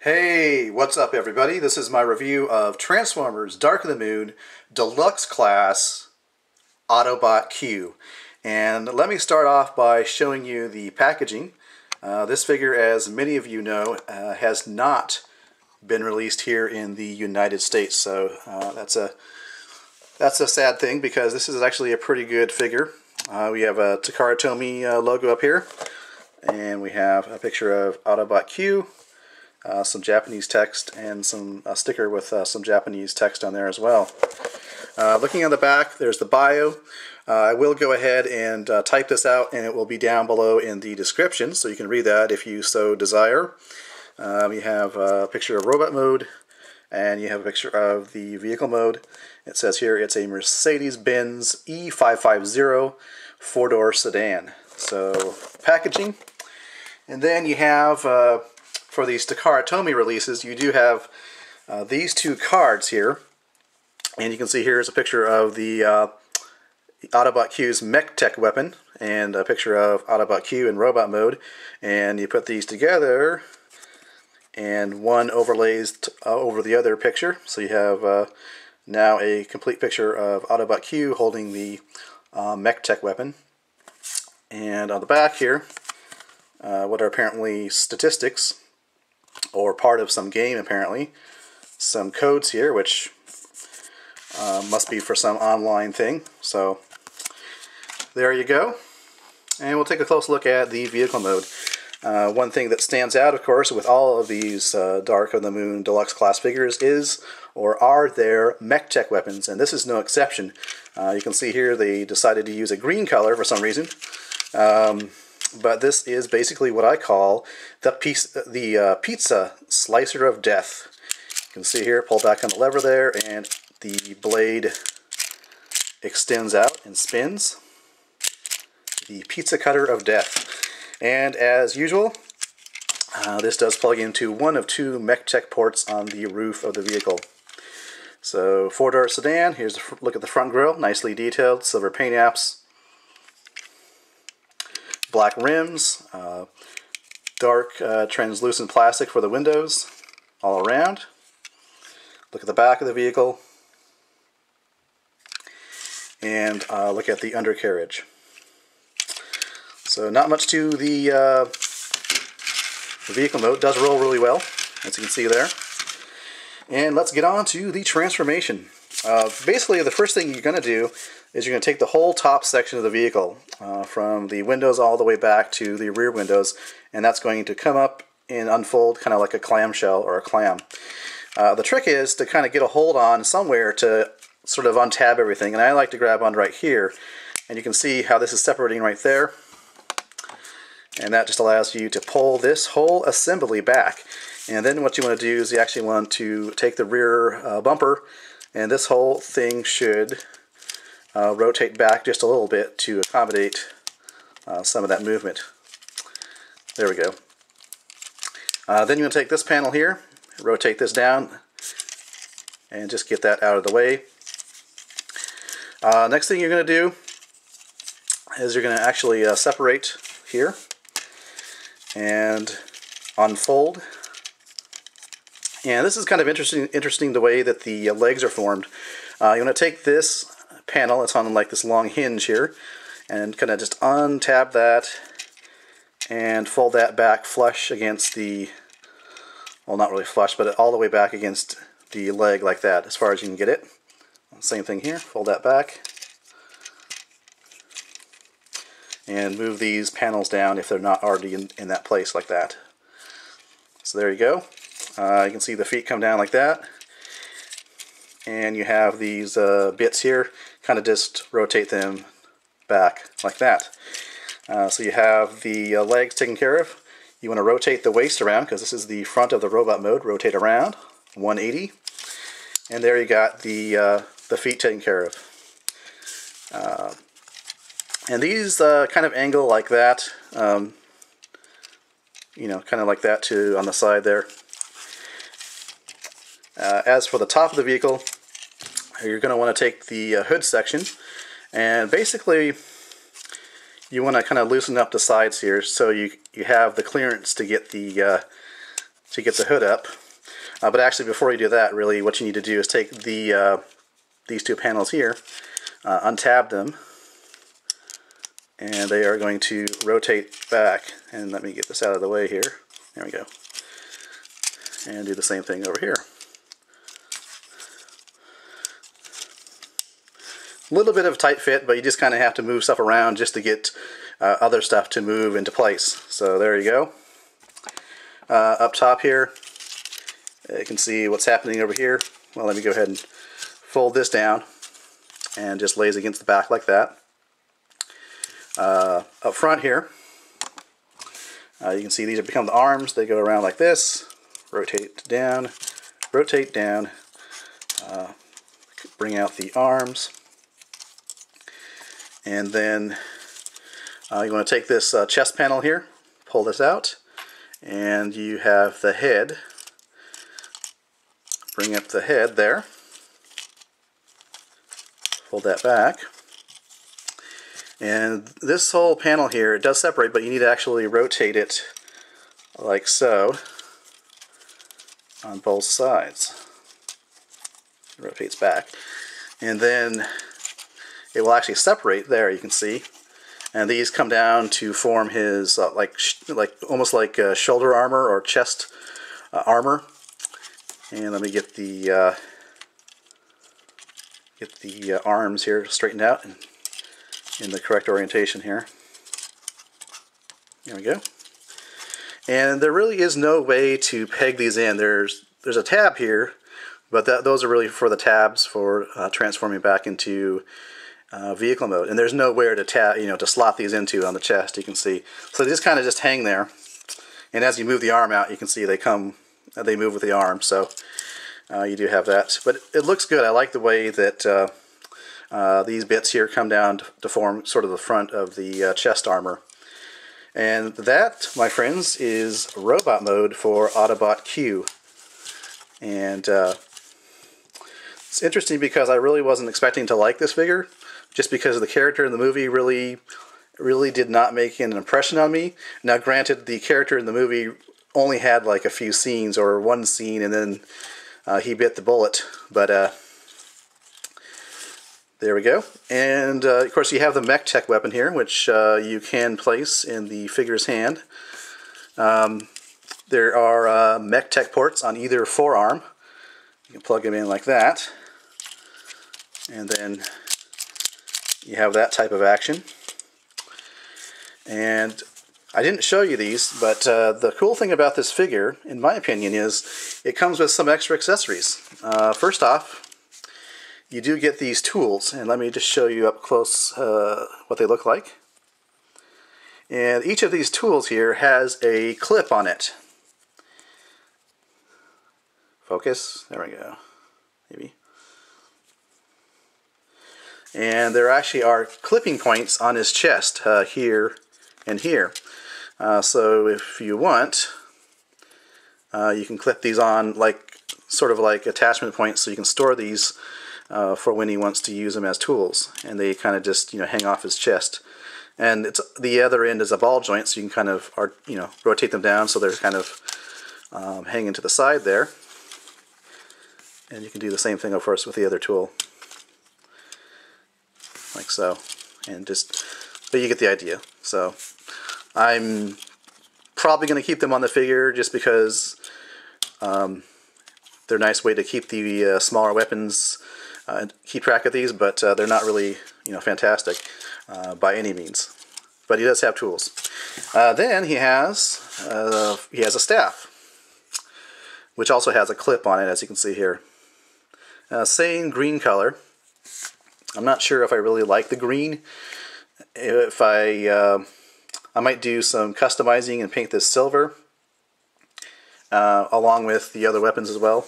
Hey, what's up everybody? This is my review of Transformers Dark of the Moon Deluxe Class Autobot Que. And let me start off by showing you the packaging. This figure, as many of you know, has not been released here in the United States. So that's a sad thing, because this is actually a pretty good figure. We have a Takara Tomy logo up here, and we have a picture of Autobot Que. Some Japanese text, and some sticker with some Japanese text on there as well. Looking on the back, there's the bio. I will go ahead and type this out, and it will be down below in the description, so you can read that if you so desire. You have a picture of robot mode, and you have a picture of the vehicle mode. It says here it's a Mercedes-Benz E550 four-door sedan. So, packaging. And then you have for these Takara Tomy releases, you do have these two cards here, and you can see here is a picture of the Autobot Que's mech tech weapon, and a picture of Autobot Que in robot mode, and you put these together, and one overlays over the other picture, so you have now a complete picture of Autobot Que holding the mech tech weapon. And on the back here, what are apparently statistics, or part of some game apparently. Some codes here, which must be for some online thing. So there you go. And we'll take a close look at the vehicle mode. One thing that stands out, of course, with all of these Dark of the Moon Deluxe Class figures is, or are their mech tech weapons, and this is no exception. You can see here they decided to use a green color for some reason. But this is basically what I call the pizza slicer of death. You can see here, pull back on the lever there, and the blade extends out and spins. The pizza cutter of death. And as usual, this does plug into one of two mech tech ports on the roof of the vehicle. So, four-door sedan. Here's a look at the front grille, nicely detailed, silver paint apps. Black rims, dark translucent plastic for the windows all around. Look at the back of the vehicle, and look at the undercarriage. So not much to the vehicle mode. It does roll really well, as you can see there. And let's get on to the transformation. Basically, the first thing you're going to do is you're going to take the whole top section of the vehicle, from the windows all the way back to the rear windows, and that's going to come up and unfold kind of like a clamshell or a clam. The trick is to kind of get a hold on somewhere to sort of untab everything, and I like to grab on right here, and you can see how this is separating right there, and that just allows you to pull this whole assembly back. And then what you want to do is you actually want to take the rear bumper, and this whole thing should rotate back just a little bit to accommodate some of that movement. There we go. Then you want to take this panel here, rotate this down, and just get that out of the way. Next thing you're going to do is you're going to actually separate here and unfold. And this is kind of interesting the way that the legs are formed. You want to take this panel, it's on like this long hinge here, and kind of just untab that and fold that back flush against the, well, not really flush, but all the way back against the leg like that, as far as you can get it. Same thing here, fold that back and move these panels down if they're not already in that place like that. So there you go. You can see the feet come down like that, and you have these bits here, kind of just rotate them back like that. So you have the legs taken care of. You want to rotate the waist around, because this is the front of the robot mode. Rotate around 180, and there you got the feet taken care of. And these kind of angle like that, you know, kind of like that too on the side there. As for the top of the vehicle, you're going to want to take the hood section, and basically you want to kind of loosen up the sides here so you have the clearance to get the to get the hood up. But actually, before you do that, really what you need to do is take these two panels here, untab them, and they are going to rotate back. And let me get this out of the way here. There we go. And do the same thing over here. A little bit of a tight fit, but you just kind of have to move stuff around just to get other stuff to move into place. So there you go. Up top here, you can see what's happening over here. Well, let me go ahead and fold this down, and just lays against the back like that. Up front here, you can see these have become the arms. They go around like this, rotate down, bring out the arms, and then you want to take this chest panel here, pull this out, and you have the head. Bring up the head there, fold that back. And this whole panel here, it does separate, but you need to actually rotate it like so on both sides. It rotates back. And then it will actually separate there, you can see. And these come down to form his almost like shoulder armor or chest armor. And let me get the arms here straightened out and in the correct orientation here. There we go. And there really is no way to peg these in. There's a tab here, but those are really for the tabs for transforming back into vehicle mode. And there's nowhere to to slot these into on the chest. You can see, so they just kind of just hang there. And as you move the arm out, you can see they move with the arm. So you do have that, but it looks good. I like the way that these bits here come down to form sort of the front of the chest armor. And that, my friends, is robot mode for Autobot Que. And it's interesting because I really wasn't expecting to like this figure, just because the character in the movie really did not make an impression on me. Now granted, the character in the movie only had like a few scenes, or one scene, and then he bit the bullet, but there we go. And of course you have the mech tech weapon here, which you can place in the figure's hand. There are mech tech ports on either forearm. You can plug them in like that, and then you have that type of action. And I didn't show you these, but the cool thing about this figure, in my opinion, is it comes with some extra accessories. First off, you do get these tools, and let me just show you up close what they look like. And each of these tools here has a clip on it. Focus, there we go, maybe. And there actually are clipping points on his chest, here and here. So if you want, you can clip these on sort of like attachment points, so you can store these for when he wants to use them as tools. And they kind of just hang off his chest. And the other end is a ball joint, so you can kind of rotate them down so they're kind of hanging to the side there. And you can do the same thing, of course, with the other tool, like so. And but you get the idea. So I'm probably going to keep them on the figure just because they're a nice way to keep the smaller weapons, keep track of these, but they're not really fantastic by any means. But he does have tools. Then he has a staff, which also has a clip on it, as you can see here. Same green color. I'm not sure if I really like the green. If I might do some customizing and paint this silver, along with the other weapons as well.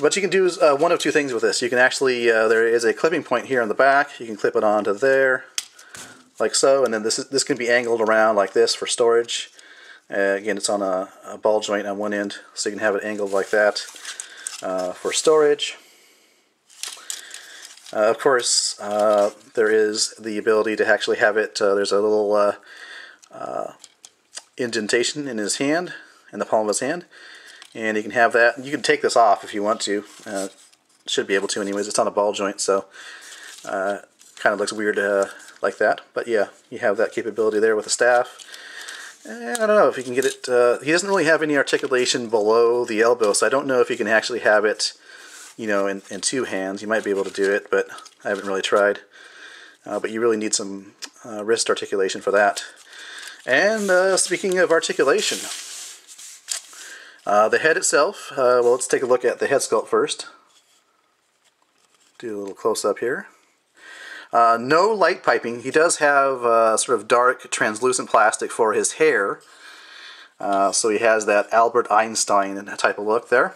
What you can do is one of two things with this. You can actually, there is a clipping point here on the back. You can clip it onto there, like so, and then this can be angled around like this for storage. Again, it's on a ball joint on one end, so you can have it angled like that for storage. Of course, there is the ability to actually have it, there's a little indentation in his hand, in the palm of his hand. And you can have that. You can take this off if you want to. Should be able to anyways. It's on a ball joint, so kind of looks weird like that. But yeah, you have that capability there with the staff. And I don't know if you can get it. He doesn't really have any articulation below the elbow, so I don't know if you can actually have it, you know, in two hands. You might be able to do it, but I haven't really tried. But you really need some wrist articulation for that. And speaking of articulation, the head itself, well, let's take a look at the head sculpt first. Do a little close-up here. No light piping. He does have sort of dark, translucent plastic for his hair. So he has that Albert Einstein type of look there.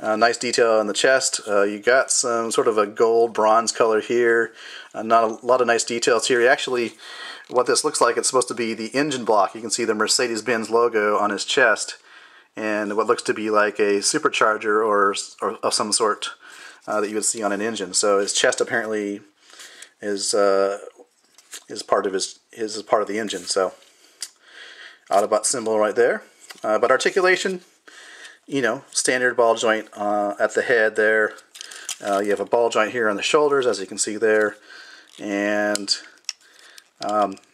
Nice detail on the chest. You got some sort of a gold bronze color here. Not a lot of nice details here. Actually, what this looks like, it's supposed to be the engine block. You can see the Mercedes-Benz logo on his chest, and what looks to be like a supercharger or of some sort that you would see on an engine. So his chest apparently is part of part of the engine. So Autobot symbol right there. But articulation, you know, standard ball joint at the head there. You have a ball joint here on the shoulders, as you can see there, and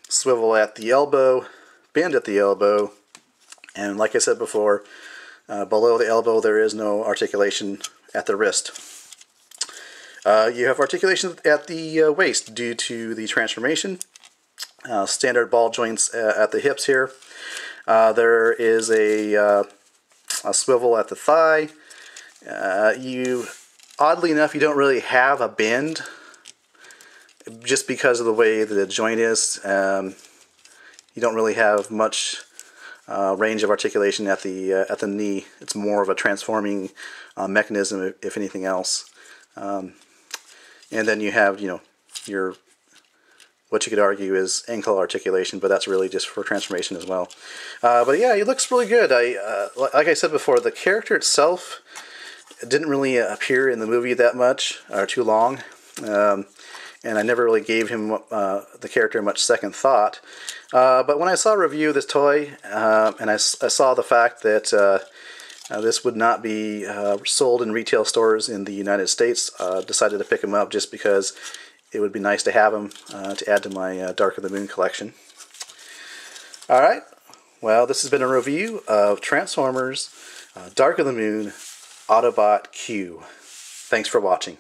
swivel at the elbow, bend at the elbow, and like I said before, below the elbow there is no articulation at the wrist. You have articulation at the waist due to the transformation. Standard ball joints at the hips here. There is a swivel at the thigh. Oddly enough, you don't really have a bend, just because of the way that the joint is. You don't really have much range of articulation at the knee. It's more of a transforming mechanism, if anything else. And then you have, you know, your, what you could argue is ankle articulation, but that's really just for transformation as well. But yeah, he looks really good. Like I said before, the character itself didn't really appear in the movie that much, or too long. And I never really gave him the character much second thought. But when I saw a review of this toy, and I saw the fact that this would not be sold in retail stores in the United States, decided to pick him up just because it would be nice to have him to add to my Dark of the Moon collection. Alright, well, this has been a review of Transformers Dark of the Moon Autobot Que. Thanks for watching.